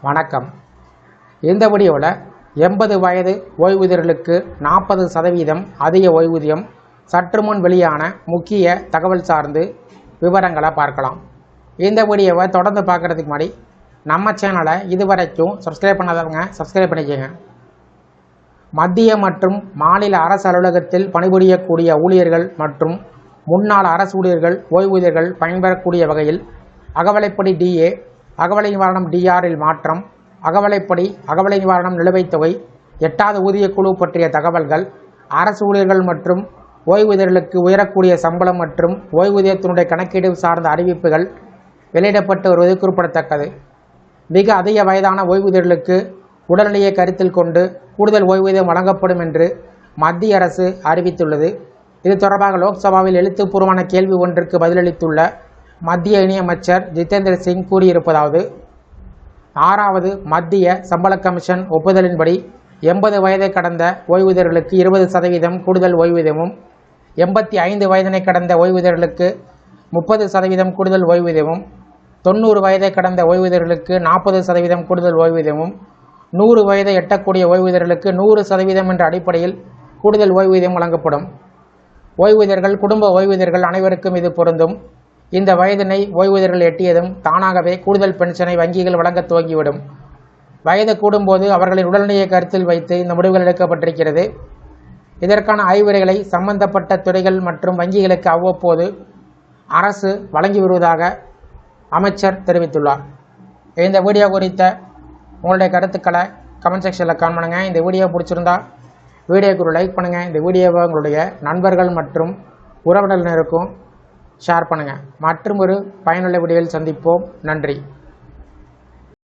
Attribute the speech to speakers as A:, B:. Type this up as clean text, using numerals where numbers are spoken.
A: வணக்கம். இந்த வீடியோவில் 80 வயது ஓய்வூதியர்களுக்கு 40% அதிக ஓய்வூதியம் சற்று முன் வெளியான முக்கிய தகவல் சார்ந்து விவரங்களை பார்க்கலாம். இந்த வீடியோவை தொடர்ந்து பார்க்குறதுக்கு முன்னாடி நம்ம சேனலை இதுவரைக்கும் சப்ஸ்கிரைப் பண்ணாதவங்க சப்ஸ்கிரைப் பண்ணிக்கோங்க. மத்திய மற்றும் மாநில அரசு அலுவலகத்தில் பணிபுரியக்கூடிய ஊழியர்கள் மற்றும் முன்னாள் அரசு ஊழியர்கள் ஓய்வூதியர்கள் பயன்பெறக்கூடிய வகையில் அகவலைப்படி DA அகவலை நிவாரணம் DRல் மாற்றம், அகவலைப்படி அகவலை நிவாரணம் நிலுவைத் தொகை, 8வது ஊதியக்குழு பற்றிய தகவல்கள், அரசு ஊழியர்கள் மற்றும் ஓய்வூதியர்களுக்கு உயரக்கூடிய சம்பளம் மற்றும் ஓய்வூதியத்தினுடைய கணக்கீடு சார்ந்த அறிவிப்புகள் வெளியிடப்பட்டு வருவது குறிப்பிடத்தக்கது. மிக அதிக வயதான ஓய்வூதியர்களுக்கு உடல்நிலையை கருத்தில் கொண்டு கூடுதல் ஓய்வூதியம் வழங்கப்படும் என்று மத்திய அரசு அறிவித்துள்ளது. இது தொடர்பாக லோக்சபாவில் எழுத்துப்பூர்வமான கேள்வி ஒன்றுக்கு பதிலளித்துள்ள மத்திய இணையமைச்சர் ஜிதேந்திர சிங் கூறியிருப்பதாவது: 6வது மத்திய சம்பள கமிஷன் ஒப்புதலின்படி 80 வயதை கடந்த ஓய்வூதியர்களுக்கு 20% கூடுதல் ஓய்வூதியமும், 85 வயதினை கடந்த ஓய்வூதியர்களுக்கு 30% கூடுதல் ஓய்வூதியமும், 90 வயதை கடந்த ஓய்வூதியர்களுக்கு 40% கூடுதல் ஓய்வூதியமும், 100 வயதை எட்டக்கூடிய ஓய்வூதியர்களுக்கு 100% என்ற அடிப்படையில் கூடுதல் ஓய்வூதியம் வழங்கப்படும். ஓய்வூதியர்கள், குடும்ப ஓய்வூதியர்கள் அனைவருக்கும் இது பொருந்தும். இந்த வயதினை ஓய்வூதியர்கள் எட்டியதும் தானாகவே கூடுதல் பென்ஷனை வங்கிகள் வழங்க துவங்கிவிடும். வயது கூடும்போது அவர்களின் உடல்நிலையை கருத்தில் வைத்து இந்த முடிவுகள் எடுக்கப்பட்டிருக்கிறது. இதற்கான ஆய்வுரைகளை சம்பந்தப்பட்ட துறைகள் மற்றும் வங்கிகளுக்கு அவ்வப்போது அரசு வழங்கி வருவதாக அமைச்சர் தெரிவித்துள்ளார். இந்த வீடியோ குறித்த உங்களுடைய கருத்துக்களை கமெண்ட் செக்ஷனில் கமெண்ட் பண்ணுங்கள். இந்த வீடியோ பிடிச்சிருந்தா வீடியோக்கு ஒரு லைக் பண்ணுங்கள். இந்த வீடியோவை உங்களுடைய நண்பர்கள் மற்றும் உறவினர்களுக்கும் ஷேர் பண்ணுங்கள். மற்றும் ஒரு பயனுள்ள வீடியோவில் சந்திப்போம். நன்றி.